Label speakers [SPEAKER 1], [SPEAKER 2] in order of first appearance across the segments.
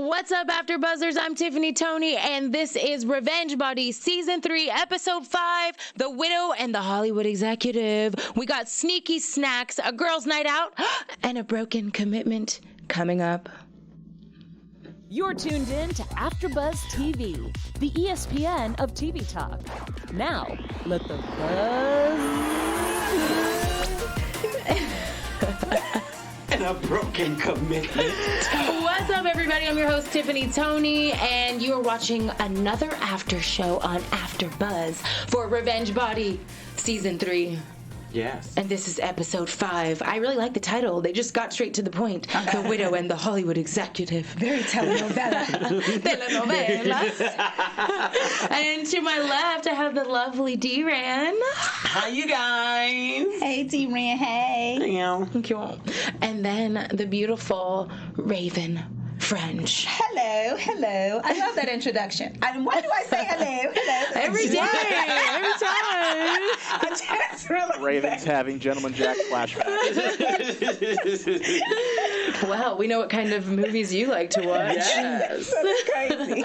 [SPEAKER 1] What's up, AfterBuzzers? I'm Tiffany Toney, and this is Revenge Body Season 3, Episode 5, The Widow and the Hollywood Executive. We got sneaky snacks, a girls' night out, and a broken commitment coming up.
[SPEAKER 2] You're tuned in to AfterBuzz TV, the ESPN of TV talk. Now, let the buzz...
[SPEAKER 3] And a broken commitment.
[SPEAKER 1] What's up, everybody? I'm your host, Tiffany Toney, and you are watching another after show on AfterBuzz for Revenge Body Season 3.
[SPEAKER 3] Yes.
[SPEAKER 1] And this is Episode 5. I really like the title. They just got straight to the point. The Widow and the Hollywood Executive.
[SPEAKER 4] Very telenovela.
[SPEAKER 1] Telenovelas. And to my left, I have the lovely D-Ran.
[SPEAKER 3] Hi, you guys.
[SPEAKER 4] Hey, D-Ran, hey.
[SPEAKER 1] Thank you. And then the beautiful Raven French.
[SPEAKER 4] Hello. I love that introduction. Why do I say hello?
[SPEAKER 1] Every day, every time.
[SPEAKER 4] I just really
[SPEAKER 5] Raven's having Gentleman Jack flashbacks.
[SPEAKER 1] Well, we know what kind of movies you like to watch.
[SPEAKER 3] Yes.
[SPEAKER 4] That's crazy.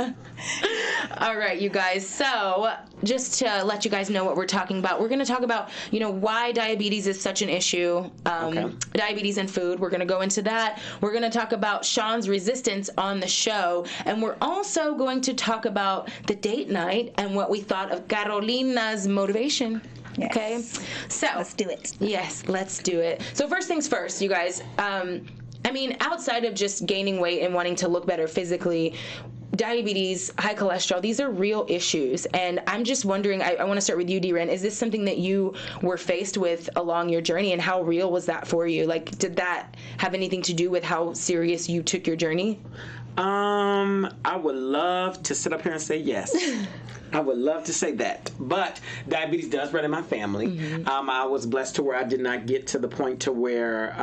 [SPEAKER 1] All right, you guys. So, just to let you guys know what we're talking about, we're going to talk about, why diabetes is such an issue. Diabetes and food. We're going to go into that. We're going to talk about Sean's resistance on the show, and we're also going to talk about the date night and what we thought of Carolina's motivation.
[SPEAKER 4] Yes.
[SPEAKER 1] Okay, so
[SPEAKER 4] let's do it.
[SPEAKER 1] Yes, let's do it. So first things first, you guys. Outside of just gaining weight and wanting to look better physically, diabetes, high cholesterol, these are real issues. And I'm just wondering, I want to start with you, D-Ren. Is this something that you were faced with along your journey, and how real was that for you? Like, did that have anything to do with how serious you took your journey?
[SPEAKER 3] I would love to sit up here and say yes. I would love to say that, but diabetes does run in my family.
[SPEAKER 1] Mm-hmm.
[SPEAKER 3] I was blessed to where I did not get to the point to where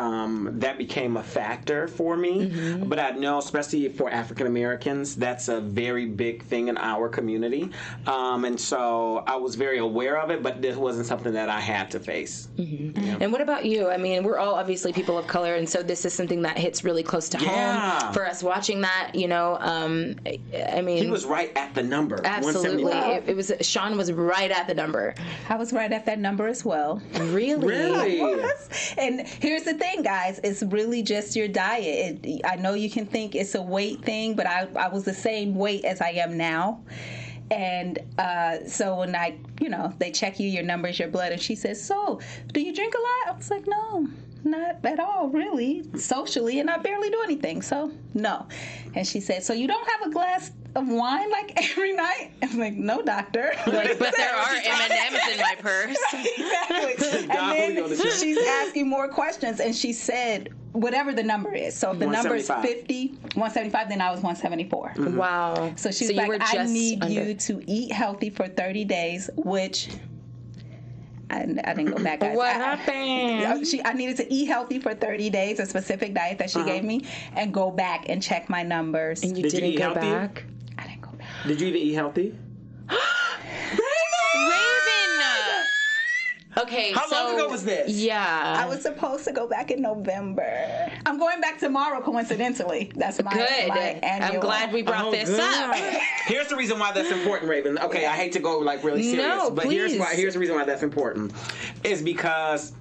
[SPEAKER 3] that became a factor for me. Mm-hmm. But I know, especially for African Americans, that's a very big thing in our community. And so I was very aware of it, but this wasn't something that I had to face.
[SPEAKER 1] Mm-hmm. Yeah. And what about you? I mean, we're all obviously people of color, and so this is something that hits really close to home for us watching that. He
[SPEAKER 3] was right at the number.
[SPEAKER 1] Absolutely. Sean was right at the number.
[SPEAKER 4] I was right at that number as well.
[SPEAKER 1] Really?
[SPEAKER 4] I was. And here's the thing, guys. It's really just your diet. I know you can think it's a weight thing, but I was the same weight as I am now. And so when they check your numbers, your blood, and she says, so, do you drink a lot? I was like, no. Not at all, really, socially, and I barely do anything, so no. And she said, so you don't have a glass of wine like every night? I'm like, no, doctor.
[SPEAKER 1] Like, but there are M&Ms in my purse.
[SPEAKER 4] Exactly. And then she's asking more questions, and she said, whatever the number is. So if the number is 175, then I was 174.
[SPEAKER 1] Mm-hmm. Wow.
[SPEAKER 4] So she's like, I need you to eat healthy for 30 days, which... I didn't go back, guys.
[SPEAKER 1] What happened?
[SPEAKER 4] I needed to eat healthy for 30 days, a specific diet that she gave me, and go back and check my numbers.
[SPEAKER 1] And you didn't go back?
[SPEAKER 4] I didn't go back.
[SPEAKER 3] Did you even eat healthy?
[SPEAKER 1] Okay,
[SPEAKER 3] How long ago was this?
[SPEAKER 1] Yeah.
[SPEAKER 4] I was supposed to go back in November. I'm going back tomorrow, coincidentally. That's my annual.
[SPEAKER 1] I'm glad we brought this up.
[SPEAKER 3] Here's the reason why that's important, Raven. Okay, I hate to go really serious, but
[SPEAKER 1] please.
[SPEAKER 3] here's the reason why that's important. Is because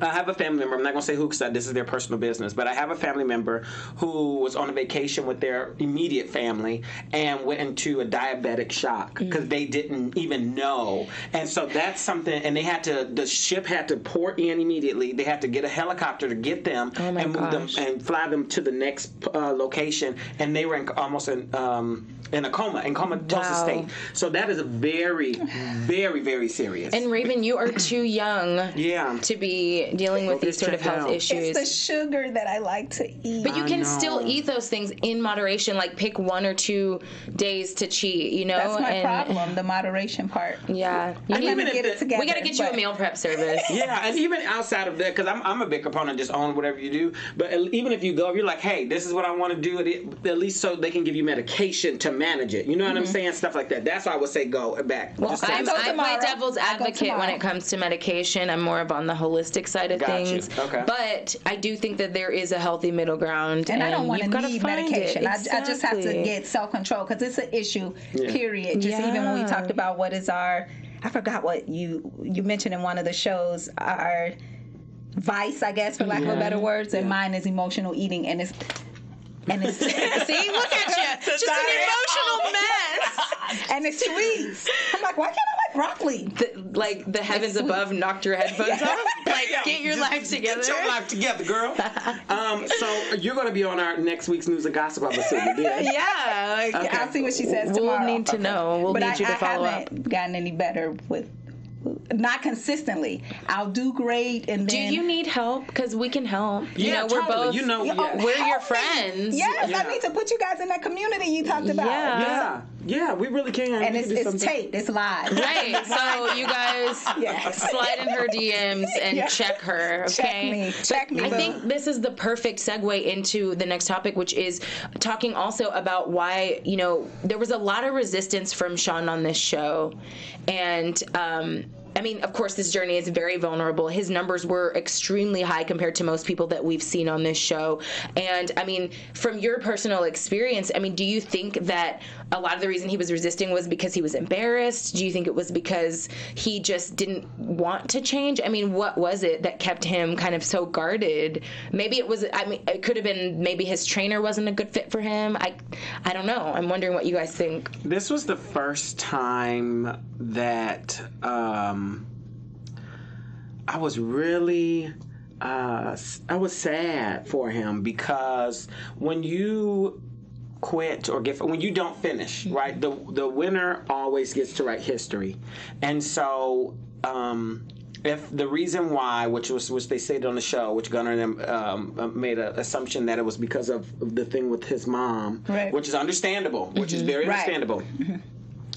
[SPEAKER 3] I have a family member, I'm not going to say who because this is their personal business, but I have a family member who was on a vacation with their immediate family and went into a diabetic shock because they didn't even know. And so that's something, and the ship had to port in immediately. They had to get a helicopter to get them and move them and fly them to the next location, and they were almost in a comatose state. So that is a very, very, very serious.
[SPEAKER 1] And Raven, you are too young to be dealing with these sort of health issues.
[SPEAKER 4] It's the sugar that I like to eat.
[SPEAKER 1] But you can still eat those things in moderation, like pick 1 or 2 days to cheat,
[SPEAKER 4] That's my problem, the moderation part.
[SPEAKER 1] Yeah.
[SPEAKER 4] We got to get it together.
[SPEAKER 1] We got to get you a meal prep service.
[SPEAKER 3] Yeah, and even outside of that, because I'm a big proponent of just own whatever you do, but even if you go, if you're like, hey, this is what I want to do, at least so they can give you medication to manage it. You know what I'm saying? Stuff like that. That's why I would say go back.
[SPEAKER 1] Well, I play devil's advocate when it comes to medication. I'm more of on the holistic side of things.
[SPEAKER 3] Okay.
[SPEAKER 1] But I do think that there is a healthy middle ground.
[SPEAKER 4] And I don't want
[SPEAKER 1] you've
[SPEAKER 4] to
[SPEAKER 1] gotta
[SPEAKER 4] need
[SPEAKER 1] find
[SPEAKER 4] medication.
[SPEAKER 1] it.
[SPEAKER 4] I just have to get self-control because it's an issue, period. Just even when we talked about what is our, I forgot what you mentioned in one of the shows, our vice, I guess, for lack of a better words, and mine is emotional eating, and it's see, look at you, just an emotional mess, and it's sweets. I'm like, why can't I like broccoli?
[SPEAKER 1] The heavens above knocked your headphones off. Like, get your life together.
[SPEAKER 3] Get your life together, girl. So you're going to be on our next week's News and Gossip, I'm assuming.
[SPEAKER 1] Yeah.
[SPEAKER 4] I'll see what she says tomorrow.
[SPEAKER 1] We'll need to know. We'll need you to follow up.
[SPEAKER 4] I haven't gotten any better with. Not consistently. I'll do great, and then.
[SPEAKER 1] Do you need help? Because we can help.
[SPEAKER 3] Yeah,
[SPEAKER 1] we're
[SPEAKER 3] totally.
[SPEAKER 1] both. We're your friends.
[SPEAKER 4] Yes, I need to put you guys in that community you talked about.
[SPEAKER 3] Yeah, we really can.
[SPEAKER 4] And it's taped. It's live.
[SPEAKER 1] Right. So you guys slide in her DMs and check her. Okay.
[SPEAKER 4] Check me.
[SPEAKER 1] I think this is the perfect segue into the next topic, which is talking also about why there was a lot of resistance from Sean on this show, and. I mean, of course, this journey is very vulnerable. His numbers were extremely high compared to most people that we've seen on this show. And, I mean, from your personal experience, I mean, do you think that a lot of the reason he was resisting was because he was embarrassed? Do you think it was because he just didn't want to change? I mean, what was it that kept him kind of so guarded? Maybe it was, I mean, it could have been maybe his trainer wasn't a good fit for him. I don't know. I'm wondering what you guys think.
[SPEAKER 3] This was the first time that I was really I was sad for him, because when you quit or when you don't finish, right, the winner always gets to write history. And so if the reason why, which they stated on the show, which Gunnar and them made an assumption that it was because of the thing with his mom,
[SPEAKER 4] right,
[SPEAKER 3] which is understandable, which is very understandable.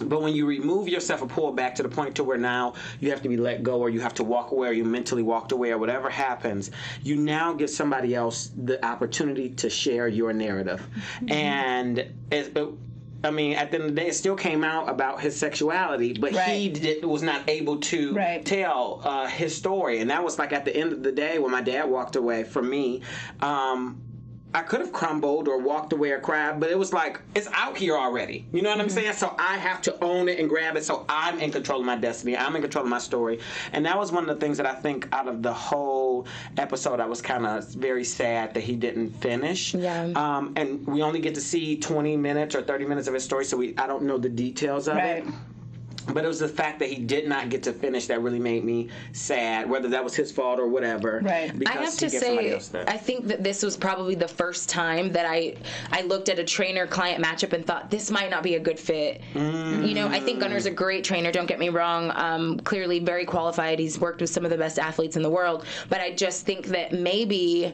[SPEAKER 3] But when you remove yourself or pull back to the point to where now you have to be let go, or you have to walk away, or you mentally walked away, or whatever happens, you now give somebody else the opportunity to share your narrative. And I mean, at the end of the day, it still came out about his sexuality, but he was not able to tell his story. And that was like at the end of the day when my dad walked away from me. I could have crumbled or walked away or cried, but it was like, it's out here already. You know what I'm saying? So I have to own it and grab it, so I'm in control of my destiny. I'm in control of my story. And that was one of the things that I think out of the whole episode, I was kind of very sad that he didn't finish.
[SPEAKER 1] Yeah.
[SPEAKER 3] And we only get to see 20 minutes or 30 minutes of his story, so I don't know the details of it. But it was the fact that he did not get to finish that really made me sad, whether that was his fault or whatever.
[SPEAKER 4] Right.
[SPEAKER 1] I have to say, I think that this was probably the first time that I looked at a trainer-client matchup and thought, this might not be a good fit. I think Gunnar's a great trainer, don't get me wrong. Clearly very qualified. He's worked with some of the best athletes in the world. But I just think that maybe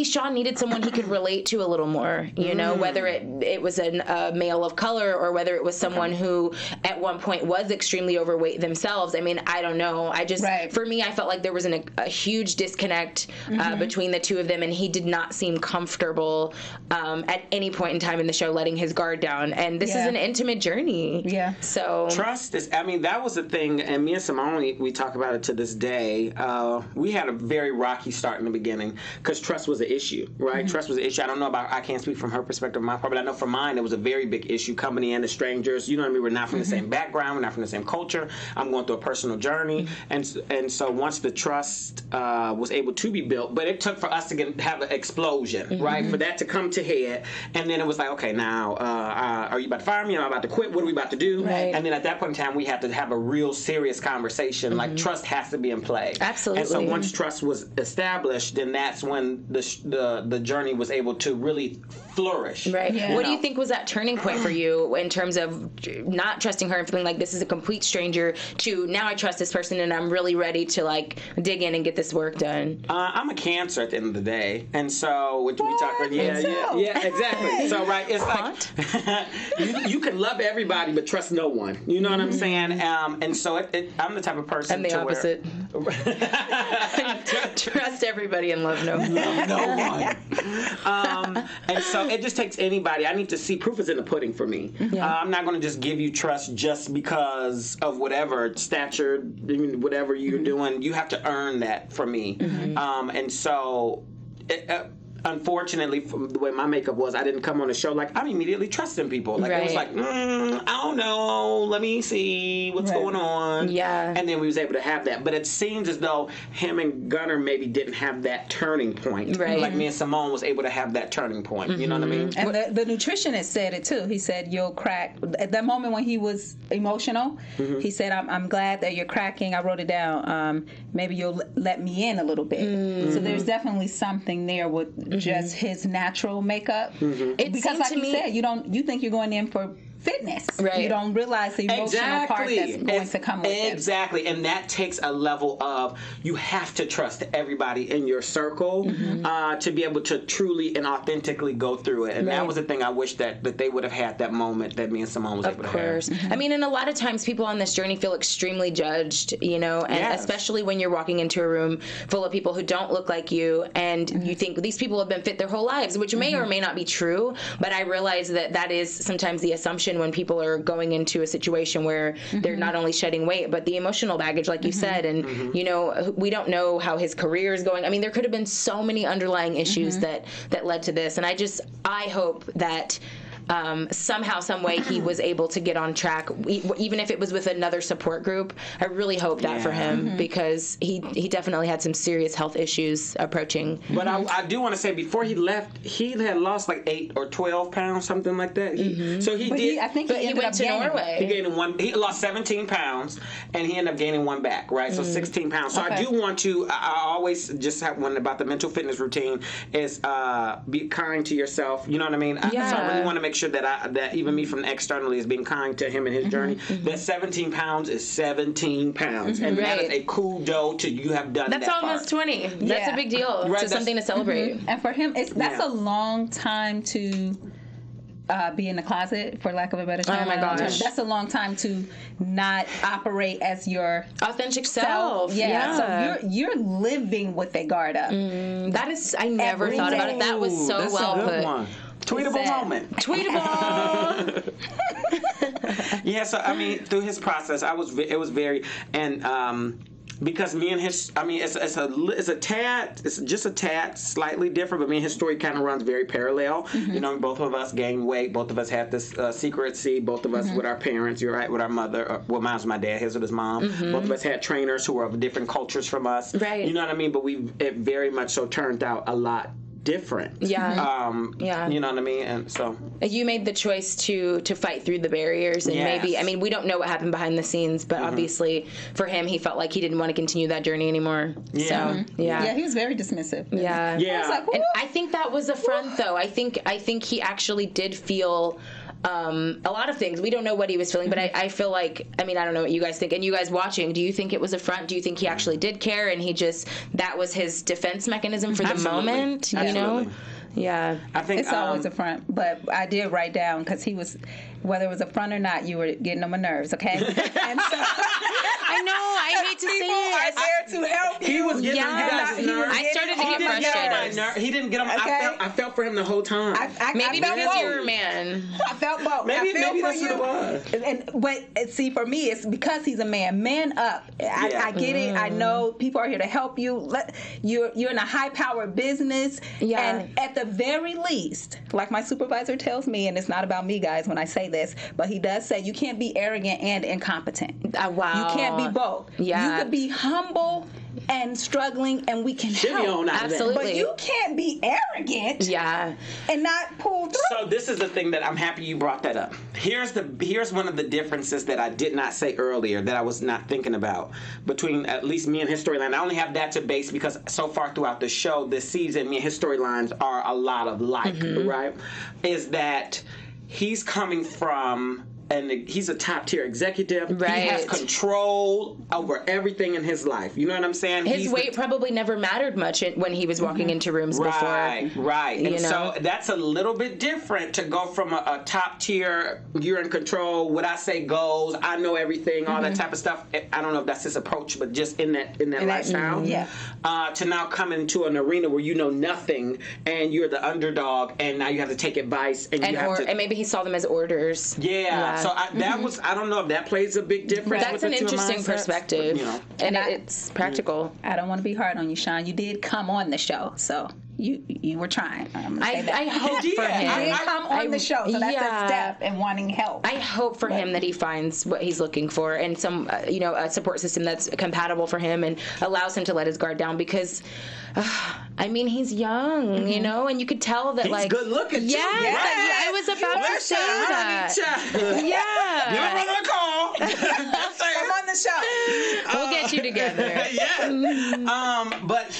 [SPEAKER 1] Sean needed someone he could relate to a little more, whether it was a male of color or whether it was someone who at one point was extremely overweight themselves. I mean, I don't know. For me, I felt like there was a huge disconnect between the two of them, and he did not seem comfortable at any point in time in the show letting his guard down. And this is an intimate journey. Yeah. So
[SPEAKER 3] trust is, I mean, that was the thing, and me and Simone, we talk about it to this day. We had a very rocky start in the beginning, because trust was an issue, right? Trust was an issue. I don't know about, I can't speak from her perspective, my part, but I know from mine, it was a very big issue coming in as strangers. You know what I mean? We're not from the same background. We're not from the same culture. I'm going through a personal journey. And so once the trust was able to be built, but it took for us to have an explosion, right? For that to come to head. And then it was like, okay, now, are you about to fire me? Am I about to quit? What are we about to do? Right. And then at that point in time, we had to have a real serious conversation. Like, trust has to be in play.
[SPEAKER 1] Absolutely.
[SPEAKER 3] And so once trust was established, then that's when the journey was able to really flourish.
[SPEAKER 1] Right. Yeah. What do you think was that turning point for you in terms of not trusting her and feeling like this is a complete stranger to now I trust this person and I'm really ready to like dig in and get this work done?
[SPEAKER 3] I'm a Cancer at the end of the day, and so which we talk about. Yeah, exactly. So right, it's like you can love everybody but trust no one. You know what I'm saying? And so I'm the type of person.
[SPEAKER 1] I'm the opposite. Trust everybody and love no one.
[SPEAKER 3] And so it just takes anybody. I need to see proof is in the pudding for me. I'm not going to just give you trust just because of whatever stature, whatever you're doing. You have to earn that from me. And so... unfortunately, from the way my makeup was, I didn't come on the show like I'm immediately trusting people. Like it was like, I don't know, let me see what's going on. Yeah. And then we was able to have that. But it seems as though him and Gunnar maybe didn't have that turning point. Right. Like me and Simone was able to have that turning point. You know what I mean?
[SPEAKER 4] And the nutritionist said it too. He said you'll crack. At that moment when he was emotional, he said, I'm glad that you're cracking. I wrote it down. Maybe you'll let me in a little bit. So there's definitely something there with just his natural makeup. Because like you said, you think you're going in for fitness. Right. You don't realize the emotional part that's going to come with it.
[SPEAKER 3] Exactly. And that takes a level of, you have to trust everybody in your circle to be able to truly and authentically go through it. And that was the thing I wish that they would have had that moment that me and Simone was able to have.
[SPEAKER 1] I mean, and a lot of times people on this journey feel extremely judged, and especially when you're walking into a room full of people who don't look like you, and you think these people have been fit their whole lives, which may or may not be true, but I realize that is sometimes the assumption when people are going into a situation where they're not only shedding weight, but the emotional baggage, like you said, and we don't know how his career is going. I mean, there could have been so many underlying issues that led to this, and I hope that somehow, some way, he was able to get on track, even if it was with another support group. I really hope that for him, because he definitely had some serious health issues approaching.
[SPEAKER 3] But I do want to say, before he left, he had lost like 8 or 12 pounds, something like that. So he did.
[SPEAKER 4] I think he went to Norway.
[SPEAKER 3] He gained he lost 17 pounds, and he ended up gaining 1 back, right? So 16 pounds. So I do want to, I always just have one about the mental fitness routine is be kind to yourself. You know what I mean? So I really want to make sure that even me from externally is being kind to him in his journey. That 17 pounds is 17 pounds, and that is a kudo to you have done.
[SPEAKER 1] That's almost 20. That's a big deal. Right, so something to celebrate.
[SPEAKER 4] And for him, that's a long time to be in the closet, for lack of a better term.
[SPEAKER 1] Oh my gosh,
[SPEAKER 4] that's a long time to not operate as your
[SPEAKER 1] authentic self.
[SPEAKER 4] So you're living with a guard up.
[SPEAKER 1] That is, I never thought about it. That was so
[SPEAKER 3] that's
[SPEAKER 1] well
[SPEAKER 3] a good
[SPEAKER 1] put.
[SPEAKER 3] One. Tweetable moment.
[SPEAKER 1] Tweetable.
[SPEAKER 3] Yeah, so I mean, through his process, it was very, and because me and his, I mean, it's just a tad slightly different, but me and his story kind of runs very parallel. Both of us gained weight, both of us had this secrecy, both of us with our parents, you're right, with our mother, well, mine's my dad, his with his mom. Both of us had trainers who were of different cultures from us. Right. You know what I mean? But it very much so turned out a lot different. You know what I mean? And so
[SPEAKER 1] you made the choice to fight through the barriers, and maybe, I mean, we don't know what happened behind the scenes, but obviously for him, he felt like he didn't want to continue that journey anymore. So
[SPEAKER 4] he was very dismissive.
[SPEAKER 1] I was like, and I think that was a front, though. I think he actually did feel a lot of things. We don't know what he was feeling, but I feel like, I mean, I don't know what you guys think, and you guys watching, do you think it was a front? Do you think he actually did care, and that was his defense mechanism for the moment? You know? Yeah.
[SPEAKER 3] I think
[SPEAKER 4] it's always a front, but I did write down, because he was, whether it was a front or not, you were getting on my nerves, okay? And so
[SPEAKER 1] I know, I hate to say it.
[SPEAKER 4] People are there to help you.
[SPEAKER 3] He was getting on his nerves.
[SPEAKER 1] I started to get frustrated.
[SPEAKER 3] He didn't get on. Okay. I felt for him the whole time.
[SPEAKER 1] Maybe because you're a man.
[SPEAKER 4] I felt both.
[SPEAKER 3] Maybe
[SPEAKER 4] for
[SPEAKER 3] that's
[SPEAKER 4] you.
[SPEAKER 3] what it was.
[SPEAKER 4] But see, for me, it's because he's a man. Man up. I get it. I know people are here to help you. You're in a high-powered business. And at the very least, like my supervisor tells me, and it's not about me, guys, when I say this, but he does say you can't be arrogant and incompetent.
[SPEAKER 1] Wow.
[SPEAKER 4] You can't be both. You could be humble and struggling, and we can help.
[SPEAKER 1] Absolutely.
[SPEAKER 4] But you can't be arrogant. And not pull through.
[SPEAKER 3] So this is the thing that I'm happy you brought that up. Here's one of the differences that I did not say earlier that I was not thinking about between at least me and his storyline. I only have that to base because so far throughout the show this season, me and his storylines are a lot of right? Is that he's coming from he's a top tier executive.
[SPEAKER 1] Right.
[SPEAKER 3] He has control over everything in his life. You know what I'm saying?
[SPEAKER 1] His weight probably never mattered much when he was walking into rooms
[SPEAKER 3] right,
[SPEAKER 1] before.
[SPEAKER 3] Right. And
[SPEAKER 1] know?
[SPEAKER 3] so that's a little bit different to go from a top tier, you're in control, what I say goes, I know everything, all that type of stuff. I don't know if that's his approach, but just in that lifestyle. To now come into an arena where you know nothing and you're the underdog and now you have to take advice and
[SPEAKER 1] maybe he saw them as orders.
[SPEAKER 3] Yeah. So that was, I don't know if that plays a big difference.
[SPEAKER 1] That's an interesting perspective. And it's practical.
[SPEAKER 4] I don't want to be hard on you, Sean. You did come on the show, so you were trying.
[SPEAKER 1] I hope for him.
[SPEAKER 4] You did come on the show, so that's a step in wanting help.
[SPEAKER 1] I hope for him that he finds what he's looking for and some, a support system that's compatible for him and allows him to let his guard down because, he's young, and you could tell that,
[SPEAKER 3] he's good looking, too.
[SPEAKER 1] Yes, I was about to say that. Yeah.
[SPEAKER 3] Give him a call.
[SPEAKER 4] Come on the show.
[SPEAKER 1] We'll get you together.
[SPEAKER 3] But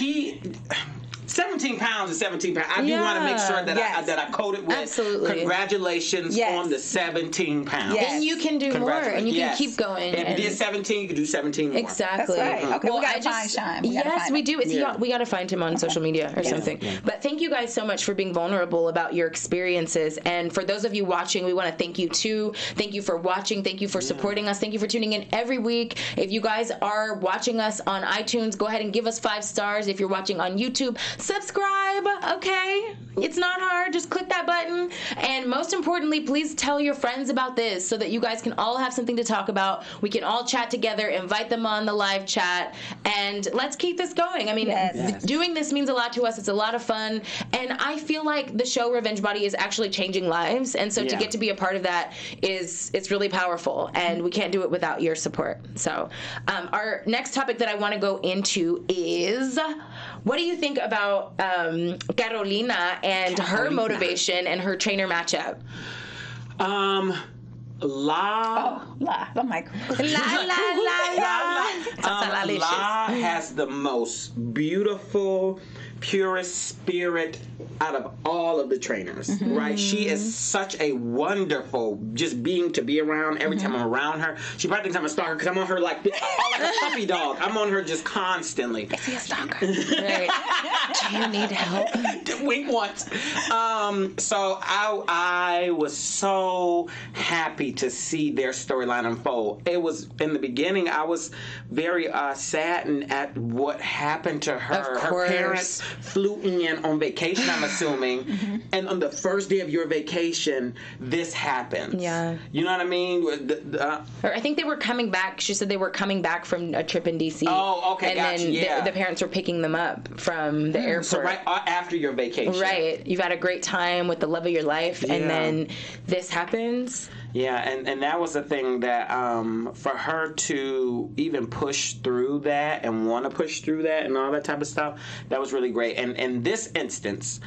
[SPEAKER 3] 17 pounds is 17 pounds. I do want to make sure that I code it with
[SPEAKER 1] absolutely.
[SPEAKER 3] Congratulations on the 17 pounds.
[SPEAKER 1] Yes. And you can do more, and you can keep going.
[SPEAKER 3] If you did 17, you can do 17 more.
[SPEAKER 1] Exactly.
[SPEAKER 4] That's right. Okay, we got to find Sean.
[SPEAKER 1] Yes, we do. We got to find him on social media or something. Yeah. But thank you guys so much for being vulnerable about your experiences. And for those of you watching, we want to thank you too. Thank you for watching. Thank you for supporting us. Thank you for tuning in every week. If you guys are watching us on iTunes, go ahead and give us 5 stars. If you're watching on YouTube, subscribe, okay? It's not hard. Just click that button. And most importantly, please tell your friends about this so that you guys can all have something to talk about. We can all chat together, invite them on the live chat, and let's keep this going. Doing this means a lot to us. It's a lot of fun. And I feel like the show Revenge Body is actually changing lives. And so to get to be a part of that it's really powerful. And we can't do it without your support. So our next topic that I want to go into is, what do you think about Catalina and her motivation and her trainer matchup?
[SPEAKER 4] La. I'm like,
[SPEAKER 3] La has the most beautiful, purest spirit out of all of the trainers, right? She is such a wonderful just being to be around. Every time I'm around her, she probably thinks I'm a stalker because I'm on her like a puppy dog. I'm on her just constantly.
[SPEAKER 4] Is he a stalker?
[SPEAKER 1] Right. Do you need help?
[SPEAKER 3] Wink once. So I was so happy to see their storyline unfold. It was, in the beginning, I was very saddened at what happened to her.
[SPEAKER 1] Of
[SPEAKER 3] her parents flew in on vacation, I'm assuming, and on the first day of your vacation, this happens.
[SPEAKER 1] Yeah.
[SPEAKER 3] You know what I mean?
[SPEAKER 1] Or I think they were coming back. She said they were coming back from a trip in D.C.
[SPEAKER 3] Oh, okay,
[SPEAKER 1] and then the parents were picking them up from the airport.
[SPEAKER 3] So right after your vacation.
[SPEAKER 1] Right. You've had a great time with the love of your life, and then this happens.
[SPEAKER 3] Yeah, and that was the thing that for her to even push through that and want to push through that and all that type of stuff, that was really great. And in this instance,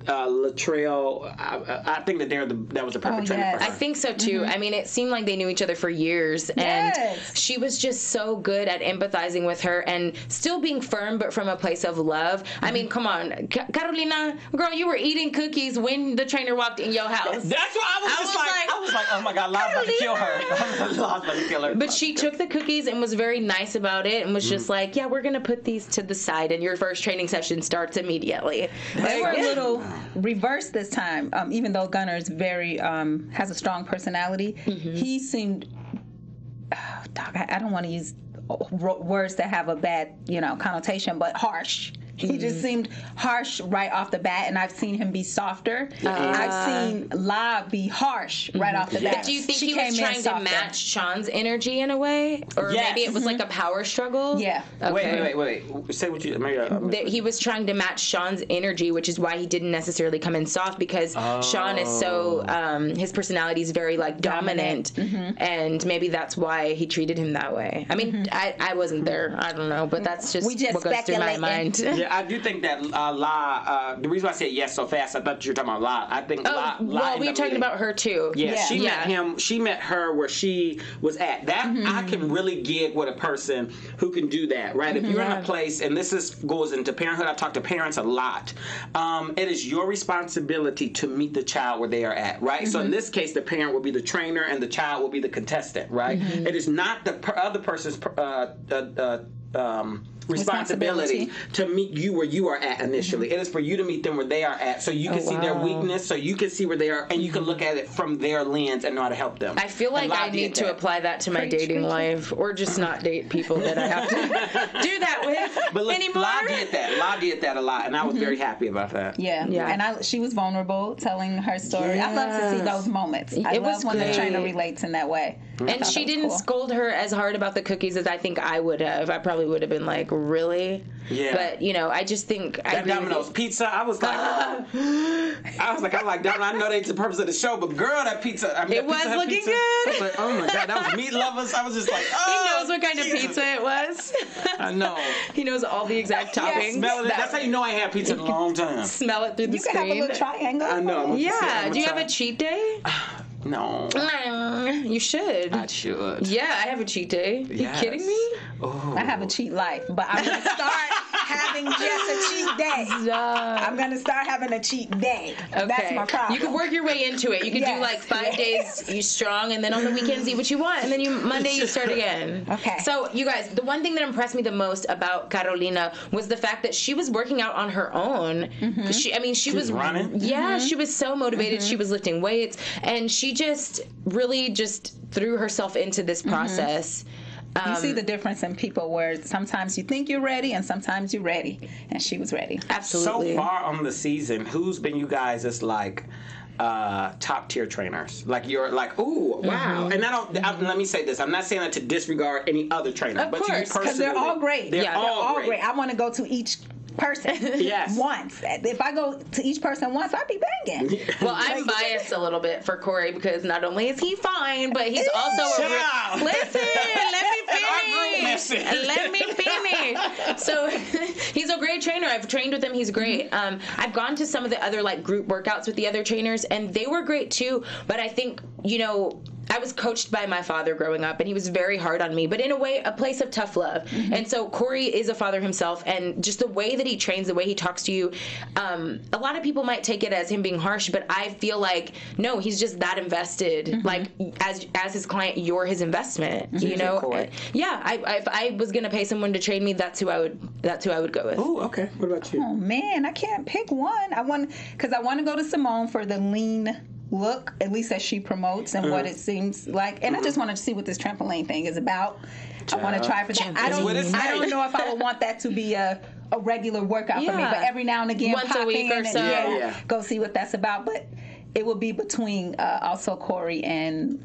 [SPEAKER 3] Latrell, I think that that was a perfect trainer for her.
[SPEAKER 1] I think so too. I mean, it seemed like they knew each other for years, and she was just so good at empathizing with her and still being firm, but from a place of love. I mean, come on, Catalina, girl, you were eating cookies when the trainer walked in your house.
[SPEAKER 3] That's what I was like, oh my God, Law's about to kill her. Law's about to kill her.
[SPEAKER 1] But she took the cookies and was very nice about it and was just like, yeah, we're going to put these to the side and your first training session starts immediately.
[SPEAKER 4] They were a little reversed this time, even though Gunner's very, has a strong personality. He seemed, I don't want to use words that have a bad, connotation, but harsh. He just seemed harsh right off the bat, and I've seen him be softer. I've seen La be harsh right off the bat.
[SPEAKER 1] But do you think he was trying to match Sean's energy in a way? Or maybe it was like a power struggle?
[SPEAKER 4] Yeah.
[SPEAKER 1] Okay.
[SPEAKER 3] Wait. Say what you...
[SPEAKER 1] He was trying to match Sean's energy, which is why he didn't necessarily come in soft, because Sean is so... his personality is very, dominant. And maybe that's why he treated him that way. I mean, I wasn't there. I don't know, but that's just what goes through my mind.
[SPEAKER 3] Yeah, I do think that La. The reason why I said yes so fast, I thought you were talking about La. I think La.
[SPEAKER 1] Well, we were talking about her too.
[SPEAKER 3] Yeah, she met him. She met her where she was at. That I can really gig with a person who can do that, right? If you're in a place, and goes into parenthood. I talk to parents a lot. It is your responsibility to meet the child where they are at, right? So in this case, the parent will be the trainer, and the child will be the contestant, right? It is not the other person's responsibility to meet you where you are at initially. It is for you to meet them where they are at, so you can see their weakness, so you can see where they are, and you can look at it from their lens and know how to help them.
[SPEAKER 1] I feel like I need to apply that to my dating life, or just not date people that I have to do that with anymore.
[SPEAKER 3] La did that. La did that a lot, and I was very happy about that.
[SPEAKER 4] Yeah. And she was vulnerable, telling her story. I love to see those moments. I love when the trainer relates in that way.
[SPEAKER 1] And she didn't scold her as hard about the cookies as I think I would have. I probably would have been like, really? Yeah. But, I just think...
[SPEAKER 3] That Domino's pizza, I was like... I like Domino's. I know that's the purpose of the show, but girl, that pizza...
[SPEAKER 1] it was looking good.
[SPEAKER 3] But, oh my God, that was meat lovers. I was just like,
[SPEAKER 1] he knows what kind of pizza it was.
[SPEAKER 3] I know.
[SPEAKER 1] He knows all the exact toppings.
[SPEAKER 3] Smell it. That's how you know I had pizza in a long time.
[SPEAKER 1] Smell it through the screen.
[SPEAKER 4] You can have a little triangle.
[SPEAKER 3] I know.
[SPEAKER 1] Yeah. Do you have a cheat day?
[SPEAKER 3] No.
[SPEAKER 1] You should.
[SPEAKER 3] I should.
[SPEAKER 1] Yeah, I have a cheat day.
[SPEAKER 3] Yes.
[SPEAKER 1] You kidding me?
[SPEAKER 3] Oh.
[SPEAKER 4] I have a cheat life, but I'm going to start having just a cheat day. I'm going to start having a cheat day.
[SPEAKER 1] Okay.
[SPEAKER 4] That's my problem.
[SPEAKER 1] You can work your way into it. You can do like 5 days you strong, and then on the weekends eat what you want, and then Monday you start again.
[SPEAKER 4] Okay.
[SPEAKER 1] So you guys, the one thing that impressed me the most about Carolina was the fact that she was working out on her own. She was
[SPEAKER 3] running.
[SPEAKER 1] Yeah, she was so motivated. She was lifting weights, and she just really threw herself into this process.
[SPEAKER 4] You see the difference in people where sometimes you think you're ready and sometimes you're ready. And she was ready.
[SPEAKER 1] Absolutely.
[SPEAKER 3] So far on the season, who's been you guys as like top tier trainers? Like you're like, ooh, wow. And let me say this. I'm not saying that to disregard any other trainer.
[SPEAKER 1] Of
[SPEAKER 3] but
[SPEAKER 1] course.
[SPEAKER 4] Because they're all great.
[SPEAKER 3] They're all great.
[SPEAKER 4] I want to go to each person once. If I go to each person once, I'd be banging.
[SPEAKER 1] Well, I'm biased a little bit for Corey because not only is he fine, but he's also listen, let me finish. So he's a great trainer. I've trained with him. He's great. I've gone to some of the other like group workouts with the other trainers, and they were great too. But I think I was coached by my father growing up, and he was very hard on me, but in a way, a place of tough love. And so Corey is a father himself, and just the way that he trains, the way he talks to you, a lot of people might take it as him being harsh, but I feel like, no, he's just that invested. Like, as his client, you're his investment, you know? Yeah, if I was going to pay someone to train me, that's who I would go with.
[SPEAKER 3] Oh, okay. What about you?
[SPEAKER 4] Oh, man, I can't pick one. I want to go to Simone for the lean look, at least as she promotes and what it seems like. And I just wanted to see what this trampoline thing is about. I want to try for that. I don't know if I would want that to be a regular workout for me, but every now and again,
[SPEAKER 1] once
[SPEAKER 4] pop
[SPEAKER 1] a week
[SPEAKER 4] in
[SPEAKER 1] or so.
[SPEAKER 4] Go see what that's about. But it will be between also Corey and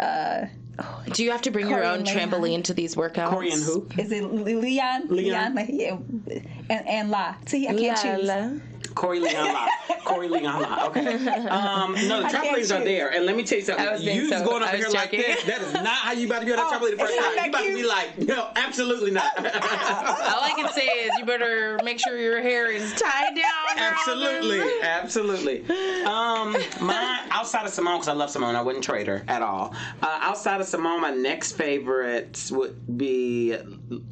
[SPEAKER 1] do you have to bring your own trampoline to these workouts?
[SPEAKER 3] Corey and who?
[SPEAKER 4] Is it Leon? Yeah. And La. See, I can't choose.
[SPEAKER 3] Corey Leon La. Okay. No, the trampolines are there. And let me tell you something. You just going over here like this, that is not how you about to be on that trampoline the first time. You about to be like, no, absolutely not.
[SPEAKER 1] All I can say is you better make sure your hair is tied down.
[SPEAKER 3] Absolutely. Mine, outside of Simone, because I love Simone, I wouldn't trade her at all. Outside of Simone, my next favorites would be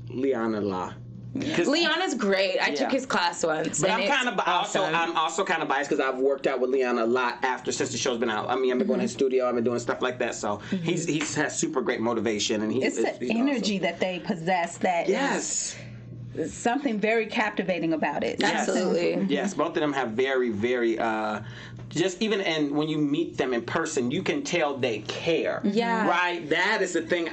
[SPEAKER 3] Liana La.
[SPEAKER 1] Liana's great. I took his class once.
[SPEAKER 3] But I'm also kind of biased because I've worked out with Liana a lot since the show's been out. I mean, I've been going to his studio, I've been doing stuff like that. So he's has super great motivation, and he's
[SPEAKER 4] the energy that they possess that is something very captivating about it.
[SPEAKER 3] Yes.
[SPEAKER 1] Absolutely.
[SPEAKER 3] Yes, both of them have very, very just even when you meet them in person, you can tell they care.
[SPEAKER 1] Yeah.
[SPEAKER 3] Right? That is the thing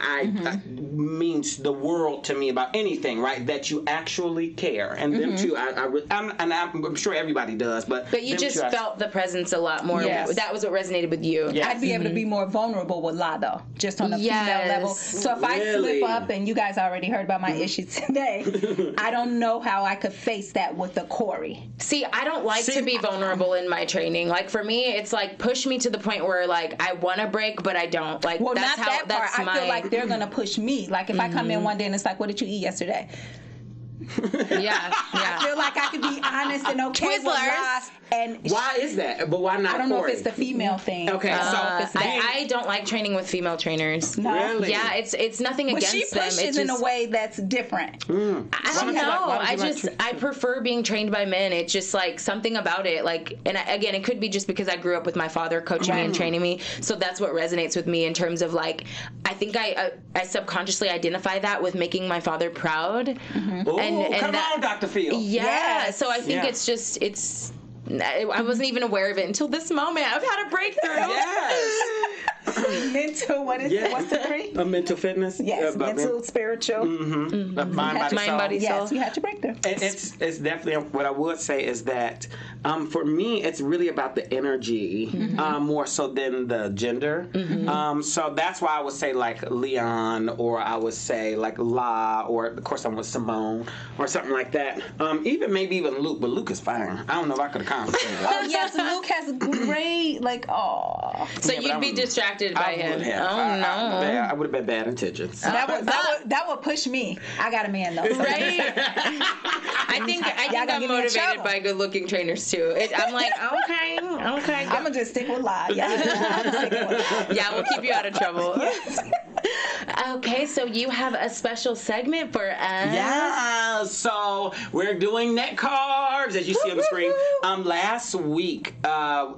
[SPEAKER 3] means the world to me about anything, right? That you actually care. And them two, I'm sure everybody does, but
[SPEAKER 1] you just felt the presence a lot more.
[SPEAKER 4] Yes.
[SPEAKER 1] That was what resonated with you.
[SPEAKER 3] Yes.
[SPEAKER 4] I'd be able to be more vulnerable with La, though, just on a female level. So if I slip up, and you guys already heard about my issues today, I don't know how I could face that with a Corey.
[SPEAKER 1] See, I don't like to be vulnerable in my training. Like, for me, it's like push me to the point where like I want to break, but I don't. Like,
[SPEAKER 4] well,
[SPEAKER 1] that's
[SPEAKER 4] not
[SPEAKER 1] how
[SPEAKER 4] that part. I feel like they're gonna push me. Like if I come in one day and it's like, what did you eat yesterday?
[SPEAKER 1] Yeah.
[SPEAKER 4] I feel like I could be honest and okay with lies. And
[SPEAKER 3] why is that? But why not?
[SPEAKER 4] I don't know if it's the female thing.
[SPEAKER 3] Okay, so
[SPEAKER 1] I don't like training with female trainers.
[SPEAKER 4] No.
[SPEAKER 3] Really?
[SPEAKER 1] Yeah, it's nothing
[SPEAKER 4] But
[SPEAKER 1] against
[SPEAKER 4] she
[SPEAKER 1] them.
[SPEAKER 4] pushes
[SPEAKER 1] It's
[SPEAKER 4] in
[SPEAKER 1] just,
[SPEAKER 4] a way that's different.
[SPEAKER 1] I don't know. I prefer being trained by men. It's just like something about it. Like, and again, it could be just because I grew up with my father coaching me and training me. So that's what resonates with me in terms of like, I think I subconsciously identify that with making my father proud.
[SPEAKER 3] Ooh,
[SPEAKER 1] and
[SPEAKER 3] come
[SPEAKER 1] that,
[SPEAKER 3] on, Dr. Phil.
[SPEAKER 1] Yeah.
[SPEAKER 4] Yes.
[SPEAKER 1] So I think I wasn't even aware of it until this moment. I've had a breakthrough.
[SPEAKER 3] Yes.
[SPEAKER 4] Mental, what's the three?
[SPEAKER 3] Mental fitness.
[SPEAKER 4] Yes, mental, spiritual.
[SPEAKER 3] Mind, body, soul.
[SPEAKER 4] Yes, you had your breakthrough.
[SPEAKER 3] It's definitely what I would say is that for me it's really about the energy more so than the gender. So that's why I would say like Leon, or I would say like La, or of course I'm with Simone or something like that. Even Luke, but Luke is fine. I don't know if I could have concentrated.
[SPEAKER 4] Oh yes, Luke has great
[SPEAKER 1] So you'd be distracted by him.
[SPEAKER 3] I would have been bad intentions.
[SPEAKER 4] That would push me. I got a man though.
[SPEAKER 1] Right. I think I'm motivated by good-looking trainers too. I'm like, okay.
[SPEAKER 4] I'm gonna just stick with lie.
[SPEAKER 1] Yeah, we'll keep you out of trouble. Okay, so you have a special segment for us.
[SPEAKER 3] Yeah, so we're doing net carbs, as you see on the screen. Last week,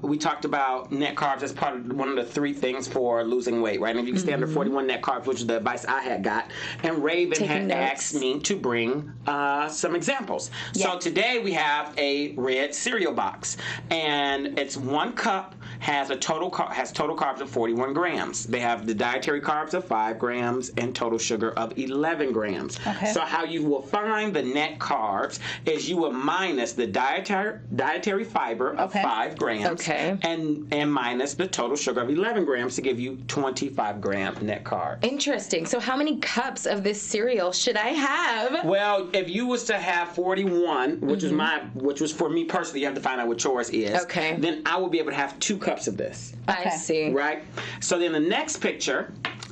[SPEAKER 3] we talked about net carbs as part of one of the 3 things for losing weight, right? And if you can stay under 41 net carbs, which is the advice I had got, and Raven had asked me to bring some examples. Yeah. So today we have a red cereal box, and it's 1 cup, has total carbs of 41 grams. They have the dietary carbs of 5 grams and total sugar of 11 grams. Okay. So how you will find the net carbs is you will minus the dietary fiber of 5 grams and minus the total sugar of 11 grams to give you 25 gram net carbs.
[SPEAKER 1] Interesting. So how many cups of this cereal should I have?
[SPEAKER 3] Well, if you was to have 41, which was for me personally, you have to find out what yours is.
[SPEAKER 1] Okay.
[SPEAKER 3] Then I will be able to have 2 cups of this.
[SPEAKER 1] I see.
[SPEAKER 3] Right? So then the next picture.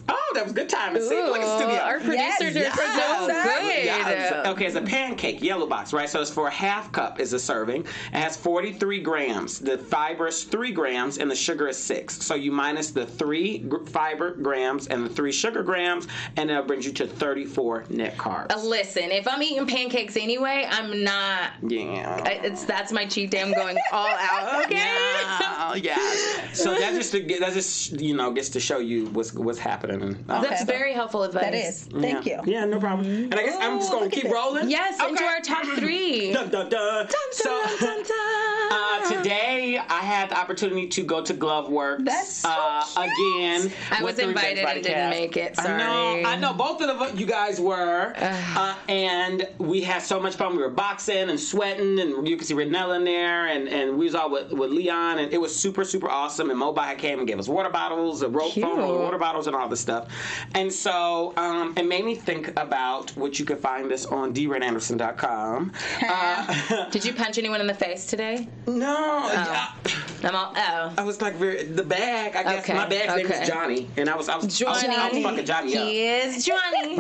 [SPEAKER 3] Oh, that was good time. See, look at the studio.
[SPEAKER 1] Our producers are so good.
[SPEAKER 3] Yes. Okay, it's a pancake, yellow box, right? So it's for a half cup is a serving. It has 43 grams. The fiber is 3 grams and the sugar is 6. So you minus the 3 fiber grams and the 3 sugar grams, and that brings you to 34 net carbs.
[SPEAKER 1] Listen, if I'm eating pancakes anyway, I'm not.
[SPEAKER 3] Yeah.
[SPEAKER 1] That's my cheat day. I'm going all out. Okay.
[SPEAKER 3] Yeah. So that just gets to show you what's happening.
[SPEAKER 1] That's very helpful advice.
[SPEAKER 4] That is. Thank you.
[SPEAKER 3] Yeah, no problem. And I guess I'm just going to keep rolling.
[SPEAKER 1] Yes, into our top 3.
[SPEAKER 3] Dun, dun, dun. Today I had the opportunity to go to Glove Works.
[SPEAKER 4] That's so
[SPEAKER 3] again.
[SPEAKER 1] I was invited and didn't make it. Sorry.
[SPEAKER 3] I know. Both of you guys were. And we had so much fun. We were boxing and sweating, and you could see Renella in there, and we was all with Leon, and it was super, super awesome. And Mobile came and gave us water bottles, a rope foam, water bottles, and all this stuff. And so it made me think about which you could find this on DRedAnderson.com.
[SPEAKER 1] Did you punch anyone in the face today?
[SPEAKER 3] No.
[SPEAKER 1] I
[SPEAKER 3] was like the bag. I guess my bag's name was Johnny, and I was fucking Johnny up.
[SPEAKER 1] He is Johnny.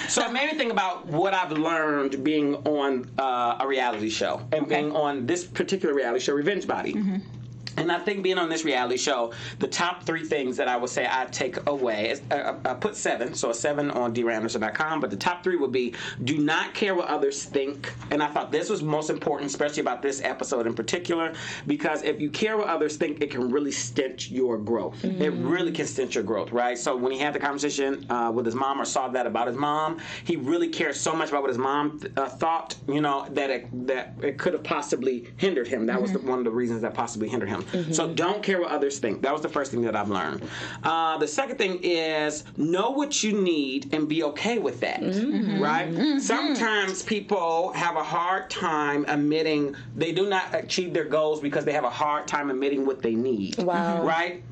[SPEAKER 3] So it made me think about what I've learned being on a reality show and being on this particular reality show, Revenge Body. And I think being on this reality show, the top 3 things that I would say I take away is I put 7, so a 7 on DRedAnderson.com, but the top 3 would be do not care what others think. And I thought this was most important, especially about this episode in particular, because if you care what others think, it can really stint your growth. It really can stint your growth, right? So when he had the conversation with his mom or saw that about his mom, he really cared so much about what his mom thought, that it could have possibly hindered him. That was one of the reasons that possibly hindered him. So don't care what others think. That was the first thing that I've learned. The second thing is know what you need and be okay with that, right? Sometimes people have a hard time admitting they do not achieve their goals because they have a hard time admitting what they need, right?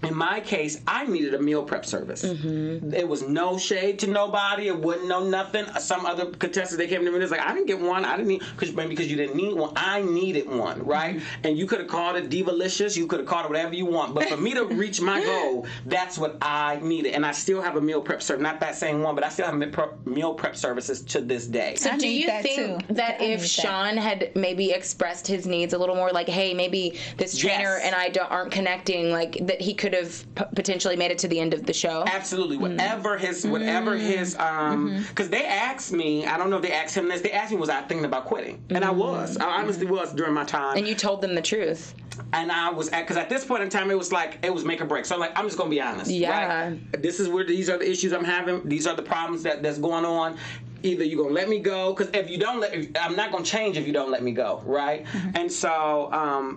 [SPEAKER 3] in my case, I needed a meal prep service. It was no shade to nobody. It wasn't no nothing. Some other contestants, they came to me and was like, I didn't get one. I didn't need, because you didn't need one. I needed one, right? And you could have called it Divalicious. You could have called it whatever you want. But for me to reach my goal, that's what I needed. And I still have a meal prep service. Not that same one, but I still have meal prep services to this day.
[SPEAKER 1] So do you think that if Sean had maybe expressed his needs a little more, like, hey, maybe this trainer and I aren't connecting, like, that he could have potentially made it to the end of the show?
[SPEAKER 3] Absolutely. Whatever his, because they asked me, I don't know if they asked him this, they asked me, was I thinking about quitting? And I was. I honestly was during my time.
[SPEAKER 1] And you told them the truth.
[SPEAKER 3] And I was, because at this point in time, it was make or break. So I'm just going to be honest.
[SPEAKER 1] Yeah.
[SPEAKER 3] Right? These are the issues I'm having. These are the problems that's going on. Either you're going to let me go, because if you don't I'm not going to change if you don't let me go, right? And so,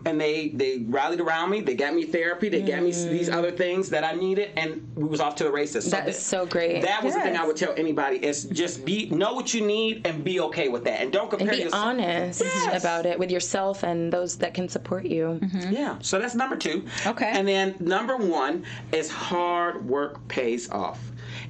[SPEAKER 3] and they rallied around me. They got me therapy. They got me these other things that I needed, and we was off to the races.
[SPEAKER 1] That is so great.
[SPEAKER 3] That was the thing I would tell anybody, is just know what you need and be okay with that. And don't compare yourself.
[SPEAKER 1] And be honest about it with yourself and those that can support you.
[SPEAKER 3] Yeah, so that's number 2.
[SPEAKER 4] Okay.
[SPEAKER 3] And then number 1 is hard work pays off.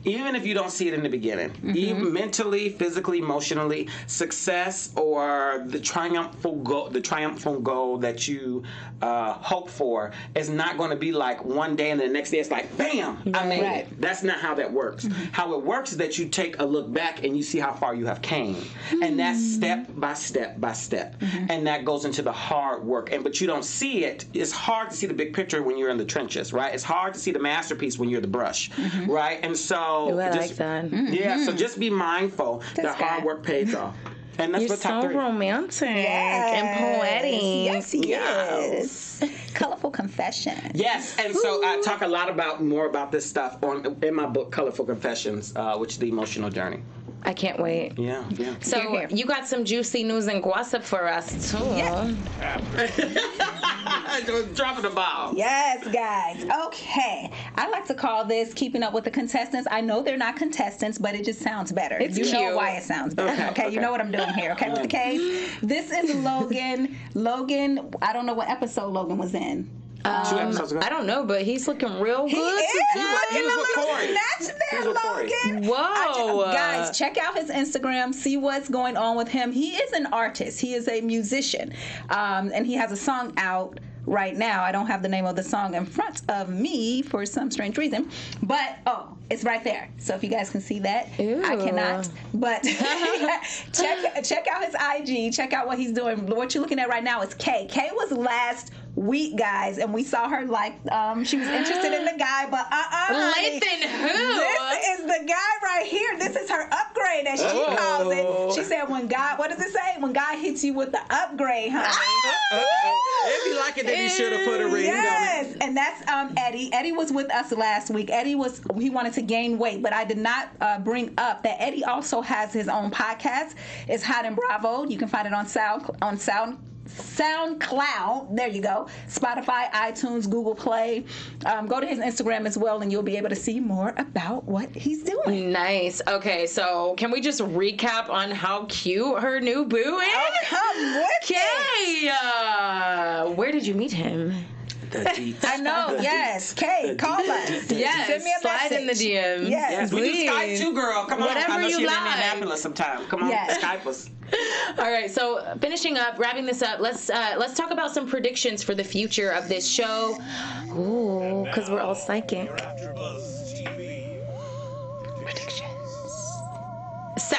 [SPEAKER 3] Even if you don't see it in the beginning, even mentally, physically, emotionally, success or the triumphal goal that you hope for is not going to be like one day and the next day it's like, bam, I made it. That's not how that works. How it works is that you take a look back and you see how far you have came. And that's step by step by step. And that goes into the hard work. But you don't see it. It's hard to see the big picture when you're in the trenches, right? It's hard to see the masterpiece when you're the brush, right? And so...
[SPEAKER 1] Ooh, I like that.
[SPEAKER 3] Yeah, so just be mindful that hard work pays off. And that's
[SPEAKER 1] You're
[SPEAKER 3] what top
[SPEAKER 1] so
[SPEAKER 3] 3.
[SPEAKER 1] romantic and poetic.
[SPEAKER 4] Yes. Colorful Confessions.
[SPEAKER 3] Yes, and so I talk a lot more about this stuff in my book, Colorful Confessions, which is the emotional journey.
[SPEAKER 1] I can't wait.
[SPEAKER 3] Yeah.
[SPEAKER 1] So you got some juicy news and gossip for us too.
[SPEAKER 3] Dropping the ball.
[SPEAKER 4] Yes, guys. Okay. I like to call this Keeping Up with the Contestants. I know they're not contestants, but it just sounds better.
[SPEAKER 1] It's
[SPEAKER 4] you
[SPEAKER 1] cute.
[SPEAKER 4] know why it sounds better. Okay. You know what I'm doing here. Okay, with the case. This is Logan. Logan, I don't know what episode Logan was in.
[SPEAKER 3] 2 episodes ago.
[SPEAKER 1] I don't know, but he's looking real
[SPEAKER 4] He
[SPEAKER 1] good.
[SPEAKER 4] is.
[SPEAKER 3] He was with Corey.
[SPEAKER 4] Snatch there, Logan.
[SPEAKER 1] Whoa.
[SPEAKER 4] Guys, check out his Instagram. See what's going on with him. He is an artist. He is a musician. And he has a song out right now. I don't have the name of the song in front of me for some strange reason. But, it's right there. So if you guys can see that,
[SPEAKER 1] Ew.
[SPEAKER 4] I cannot. But check out his IG. Check out what he's doing. What you're looking at right now is Kay. Kay was last week, guys, and we saw her she was interested in the guy, but
[SPEAKER 1] Lathan who?
[SPEAKER 4] This is the guy right here. This is her upgrade, as she calls it. She said, what does it say? When God hits you with the upgrade, honey.
[SPEAKER 3] If you like it, then you should have put a ring on it.
[SPEAKER 4] Yes, and that's Eddie. Eddie was with us last week. He wanted to gain weight, but I did not bring up that Eddie also has his own podcast. It's Hot and Bravo. You can find it on SoundCloud, there you go, Spotify, iTunes, Google Play. Go to his Instagram as well, and you'll be able to see more about what he's doing.
[SPEAKER 1] Nice. Okay, so can we just recap on how cute her new boo is?
[SPEAKER 4] Oh, come with
[SPEAKER 1] Kay, where did you meet him?
[SPEAKER 4] I know, yes. Kay, call us.
[SPEAKER 1] Yes,
[SPEAKER 4] send me a
[SPEAKER 1] slide
[SPEAKER 4] message.
[SPEAKER 1] in the DMs.
[SPEAKER 3] Yes, we do Skype too, girl. Come on.
[SPEAKER 1] Whatever
[SPEAKER 3] I know
[SPEAKER 1] you
[SPEAKER 3] she's in
[SPEAKER 1] like.
[SPEAKER 3] Indianapolis sometime. Come on, Skype us.
[SPEAKER 1] All right, so finishing up, wrapping this up, let's talk about some predictions for the future of this show. Ooh, because we're all psychic. Predictions. So,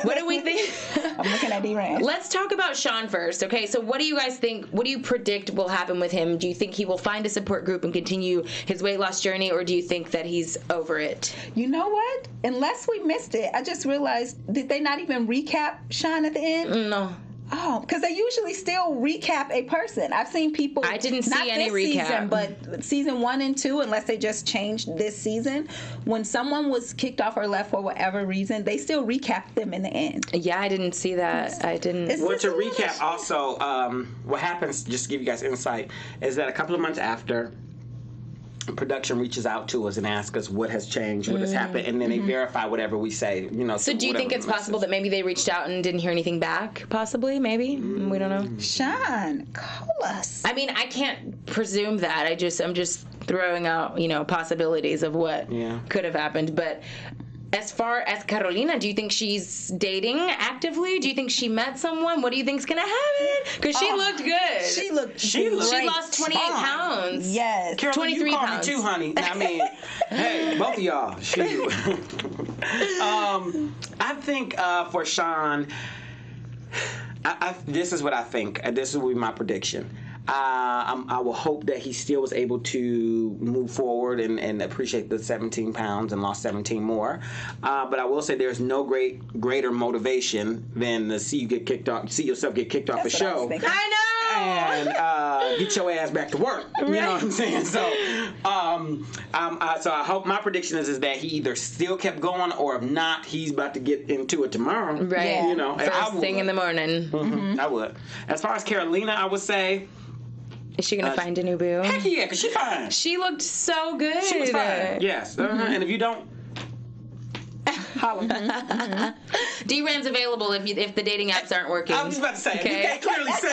[SPEAKER 1] what do we think?
[SPEAKER 4] I'm looking at D-Ran.
[SPEAKER 1] Let's talk about Sean first. Okay, so what do you guys think? What do you predict will happen with him? Do you think he will find a support group and continue his weight loss journey, or do you think that he's over it?
[SPEAKER 4] You know what? Unless we missed it, I just realized, did they not even recap Sean at the end?
[SPEAKER 1] No.
[SPEAKER 4] Oh, because they usually still recap a person. I've seen people.
[SPEAKER 1] I didn't see
[SPEAKER 4] not
[SPEAKER 1] any
[SPEAKER 4] this
[SPEAKER 1] recap.
[SPEAKER 4] season, but season 1 and 2, unless they just changed this season. When someone was kicked off or left for whatever reason, they still recap them in the end.
[SPEAKER 1] Yeah, I didn't see that. I didn't.
[SPEAKER 3] Well, to recap, also, what happens, just to give you guys insight, is that a couple of months after production reaches out to us and asks us what has changed, what has happened, and then they verify whatever we say.
[SPEAKER 1] So do you think it's possible that maybe they reached out and didn't hear anything back? Possibly, maybe. We don't know.
[SPEAKER 4] Sean, call us.
[SPEAKER 1] I mean, I can't presume that. I'm just throwing out, possibilities of what could have happened. But as far as Carolina, do you think she's dating actively? Do you think she met someone? What do you think's gonna happen? Because she looked good.
[SPEAKER 4] She
[SPEAKER 1] lost 28 pounds.
[SPEAKER 4] Yes.
[SPEAKER 3] Carolina,
[SPEAKER 1] 23
[SPEAKER 3] you
[SPEAKER 1] pounds.
[SPEAKER 3] Me too, honey. I mean, hey, both of y'all. Shoot. I think for Sean, this is what I think. This will be my prediction. I will hope that he still was able to move forward and appreciate the 17 pounds and lost 17 more. But I will say there's no greater motivation than to see yourself get kicked off a show.
[SPEAKER 1] I know.
[SPEAKER 3] And get your ass back to work. You know what I'm saying? So, so I hope my prediction is that he either still kept going, or if not, he's about to get into it tomorrow.
[SPEAKER 1] Right.
[SPEAKER 3] Yeah.
[SPEAKER 1] First thing in the morning.
[SPEAKER 3] Mm-hmm. I would. As far as Carolina, I would say.
[SPEAKER 1] Is she gonna find a new boo?
[SPEAKER 3] Heck yeah, because she's fine.
[SPEAKER 1] She looked so good.
[SPEAKER 3] She was fine. Yes. And if you don't, holla.
[SPEAKER 1] D-Ran's available if the dating apps aren't working.
[SPEAKER 3] I was about to say, you can't clearly say,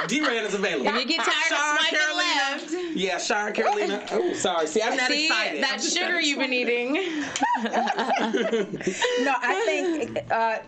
[SPEAKER 3] D-Ran is available.
[SPEAKER 1] If you get tired of swiping left.
[SPEAKER 3] Yeah, Sean, Carolina. Oh, sorry. See, I'm not excited.
[SPEAKER 1] That sugar you've been eating.
[SPEAKER 4] No, I think, I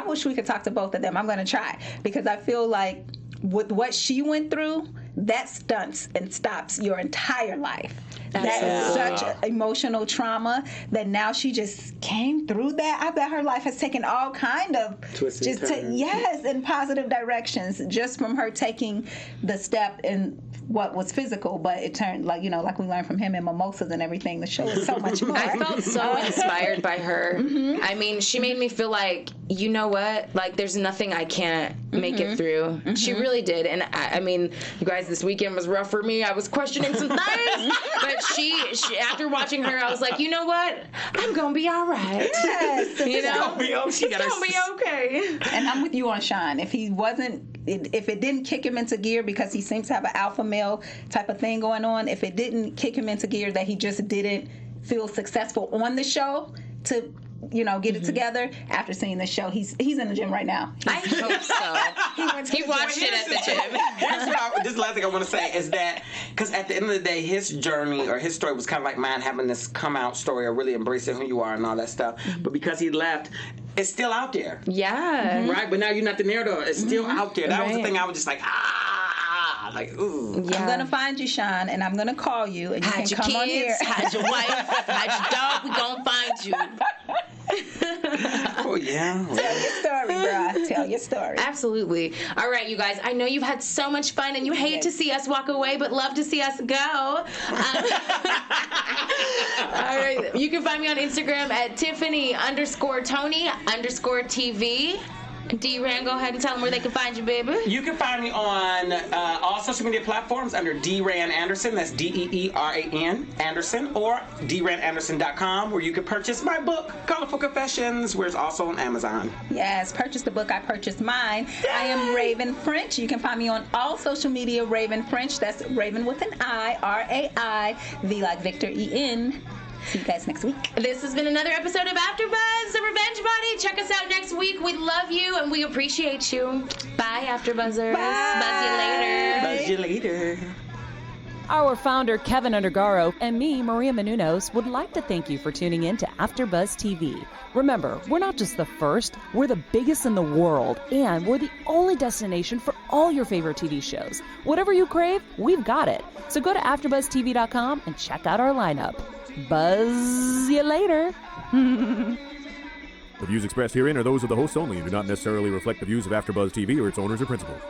[SPEAKER 4] wish we could talk to both of them. I'm going to try, because I feel like with what she went through, that stunts and stops your entire life. That is such emotional trauma that now she just came through that. I bet her life has taken all kind of
[SPEAKER 3] twists and turns.
[SPEAKER 4] In positive directions, just from her taking the step in what was physical, but it turned like we learned from him in mimosas and everything. The show is so much more.
[SPEAKER 1] I felt so inspired by her. I mean, she made me feel like, you know what? Like, there's nothing I can't make it through. She really did. And I mean, you guys, this weekend was rough for me. I was questioning some things, but she after watching her, I was like, you know what? I'm gonna be all right.
[SPEAKER 4] Yes.
[SPEAKER 3] It's gonna be
[SPEAKER 1] okay.
[SPEAKER 4] And I'm with you on Sean. If it didn't kick him into gear, because he seems to have an alpha male type of thing going on, if it didn't kick him into gear that he just didn't feel successful on the show to get it together, after seeing the show, he's in the gym right now.
[SPEAKER 1] I hope so. He watched it at the gym.
[SPEAKER 3] This last thing I want to say is that, because at the end of the day, his journey or his story was kind of like mine, having this come out story of really embracing who you are and all that stuff. But because he left, it's still out there.
[SPEAKER 1] Yeah.
[SPEAKER 3] Right? But now you're not the narrator. It's still out there. That was the thing I was just like, like, ooh.
[SPEAKER 4] Yeah. I'm going to find you, Sean, and I'm going to call you, and you can come on here.
[SPEAKER 1] Hide your wife, hide your dog, we going to find you.
[SPEAKER 3] Oh, yeah.
[SPEAKER 4] Tell your story, bruh. Tell your story.
[SPEAKER 1] Absolutely. All right, you guys. I know you've had so much fun, and you hate to see us walk away, but love to see us go. All right. You can find me on Instagram at Tiffany_Toney_TV. D-Ran, go ahead and tell them where they can find you, baby.
[SPEAKER 3] You can find me on all social media platforms under D-Ran Anderson. That's DEERAN Anderson, or DRanAnderson.com, where you can purchase my book, Colorful Confessions, where it's also on Amazon.
[SPEAKER 4] Yes, purchase the book. I purchased mine. I am Raven French. You can find me on all social media, Raven French. That's Raven with an I, R-A-I, V like Victor, E-N. See you guys next week.
[SPEAKER 1] This has been another episode of AfterBuzz, the Revenge Body. Check us out next week. We love you and we appreciate you. Bye, AfterBuzzers.
[SPEAKER 4] Bye.
[SPEAKER 1] Buzz you later.
[SPEAKER 3] Buzz you later.
[SPEAKER 2] Our founder, Kevin Undergaro, and me, Maria Menounos, would like to thank you for tuning in to AfterBuzz TV. Remember, we're not just the first, we're the biggest in the world, and we're the only destination for all your favorite TV shows. Whatever you crave, we've got it. So go to AfterBuzzTV.com and check out our lineup. Buzz you later.
[SPEAKER 6] The views expressed herein are those of the hosts only and do not necessarily reflect the views of AfterBuzz TV or its owners or principals.